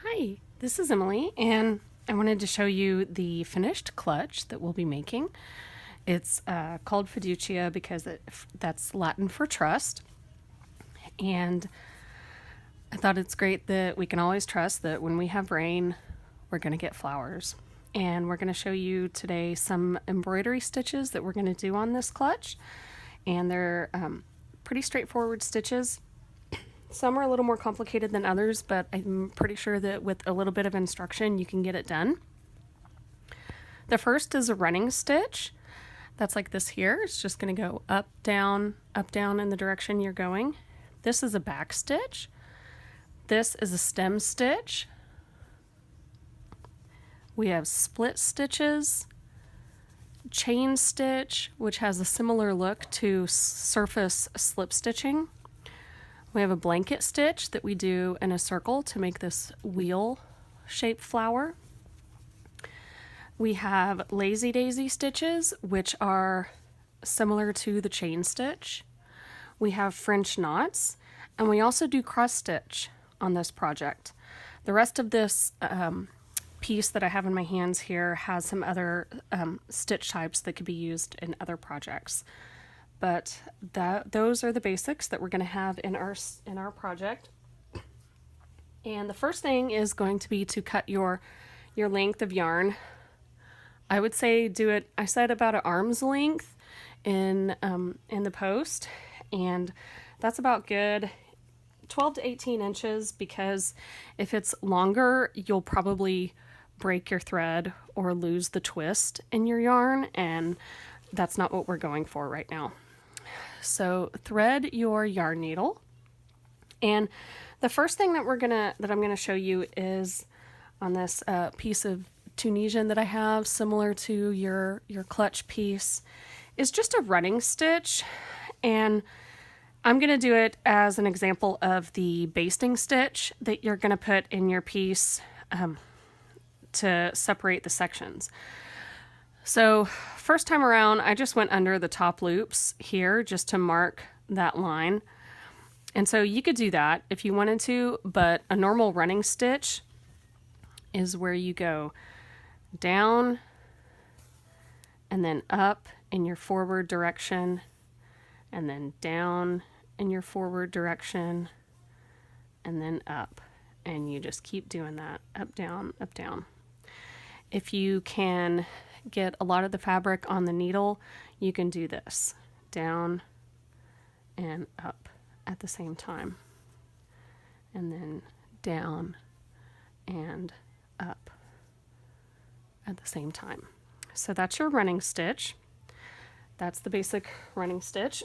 Hi, this is Emily, and I wanted to show you the finished clutch that we'll be making. It's called Fiducia because that's Latin for trust, and I thought it's great that we can always trust that when we have rain, we're going to get flowers. And we're going to show you today some embroidery stitches that we're going to do on this clutch, and they're pretty straightforward stitches. Some are a little more complicated than others, but I'm pretty sure that with a little bit of instruction, you can get it done. The first is a running stitch. That's like this here. It's just going to go up, down in the direction you're going. This is a back stitch. This is a stem stitch. We have split stitches, chain stitch, which has a similar look to surface slip stitching. We have a blanket stitch that we do in a circle to make this wheel-shaped flower. We have lazy daisy stitches, which are similar to the chain stitch. We have French knots, and we also do cross stitch on this project. The rest of this piece that I have in my hands here has some other stitch types that could be used in other projects. But those are the basics that we're going to have in our project. And the first thing is going to be to cut your length of yarn. I would say do it, I said about an arm's length in the post, and that's about good. 12 to 18 inches, because if it's longer, you'll probably break your thread or lose the twist in your yarn, and that's not what we're going for right now. So thread your yarn needle, and the first thing that I'm gonna show you is on this piece of Tunisian that I have, similar to your clutch piece, is just a running stitch, and I'm gonna do it as an example of the basting stitch that you're gonna put in your piece to separate the sections. So first time around, I just went under the top loops here just to mark that line. And so you could do that if you wanted to, but a normal running stitch is where you go down and then up in your forward direction, and then down in your forward direction, and then up. And you just keep doing that, up, down, up, down. If you can get a lot of the fabric on the needle, you can do this, down and up at the same time, and then down and up at the same time. So that's your running stitch. That's the basic running stitch.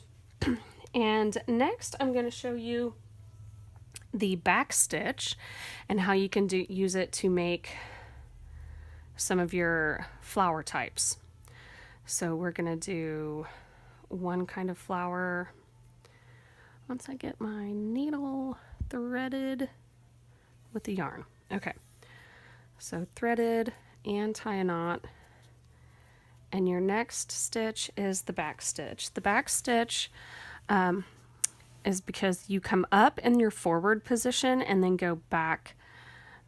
And next I'm going to show you the back stitch and how you can use it to make some of your flower types. So we're going to do one kind of flower. Once I get my needle threaded with the yarn. Okay, so threaded and tie a knot. And your next stitch is the back stitch. The back stitch is because you come up in your forward position and then go back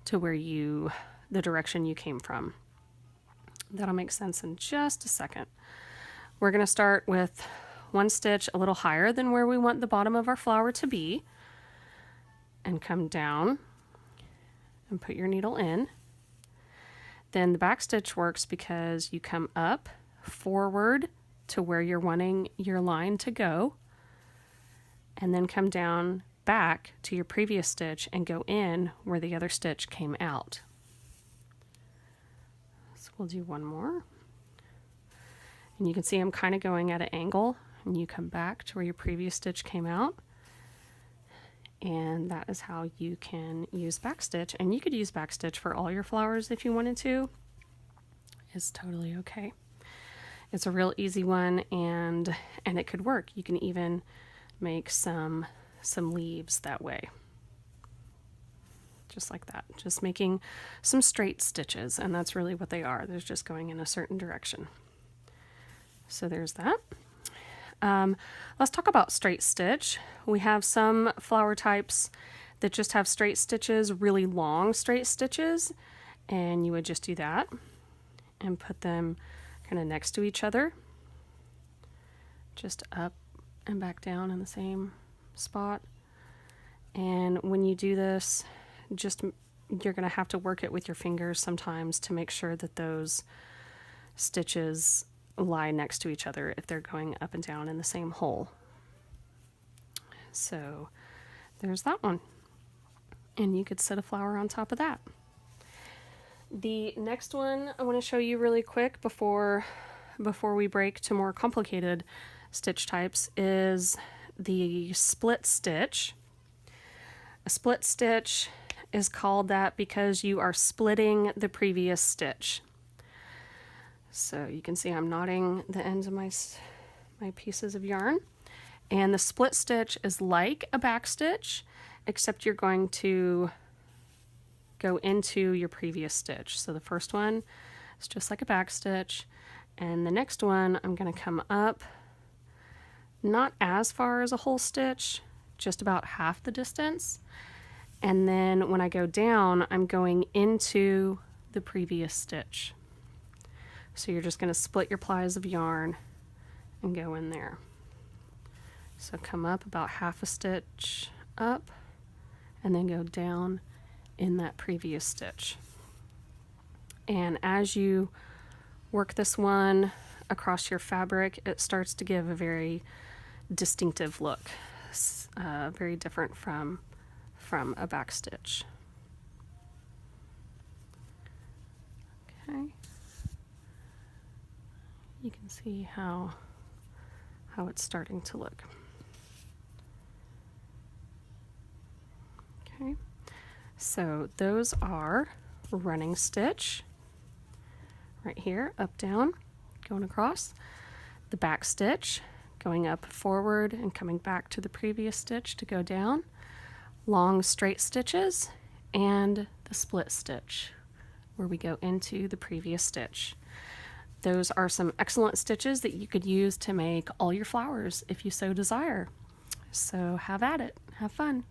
to where the direction you came from. That'll make sense in just a second. We're going to start with one stitch a little higher than where we want the bottom of our flower to be, and come down and put your needle in. Then the back stitch works because you come up forward to where you're wanting your line to go, and then come down back to your previous stitch and go in where the other stitch came out. So we'll do one more. And you can see I'm kind of going at an angle, and you come back to where your previous stitch came out. And that is how you can use backstitch. And you could use backstitch for all your flowers if you wanted to. It's totally okay. It's a real easy one, and it could work. You can even make some leaves that way. Just like that. Just making some straight stitches, and that's really what they are. They're just going in a certain direction. So there's that. Let's talk about straight stitch. We have some flower types that just have straight stitches, really long straight stitches, and you would just do that and put them kind of next to each other, just up and back down in the same spot. And when you do this, you're going to have to work it with your fingers sometimes to make sure that those stitches lie next to each other if they're going up and down in the same hole. So there's that one. And you could set a flower on top of that. The next one I want to show you really quick before we break to more complicated stitch types is the split stitch. A split stitch is called that because you are splitting the previous stitch. So you can see I'm knotting the ends of my pieces of yarn. And the split stitch is like a back stitch, except you're going to go into your previous stitch. So the first one is just like a back stitch, and the next one I'm going to come up not as far as a whole stitch, just about half the distance, and then when I go down I'm going into the previous stitch. So you're just going to split your plies of yarn and go in there. So come up about half a stitch up and then go down in that previous stitch. And as you work this one across your fabric, it starts to give a very distinctive look, very different from a back stitch. Okay, you can see how it's starting to look. Okay, so those are running stitch right here, up, down, going across, the back stitch, going up forward and coming back to the previous stitch to go down, long straight stitches, and the split stitch where we go into the previous stitch. Those are some excellent stitches that you could use to make all your flowers if you so desire. So have at it, have fun.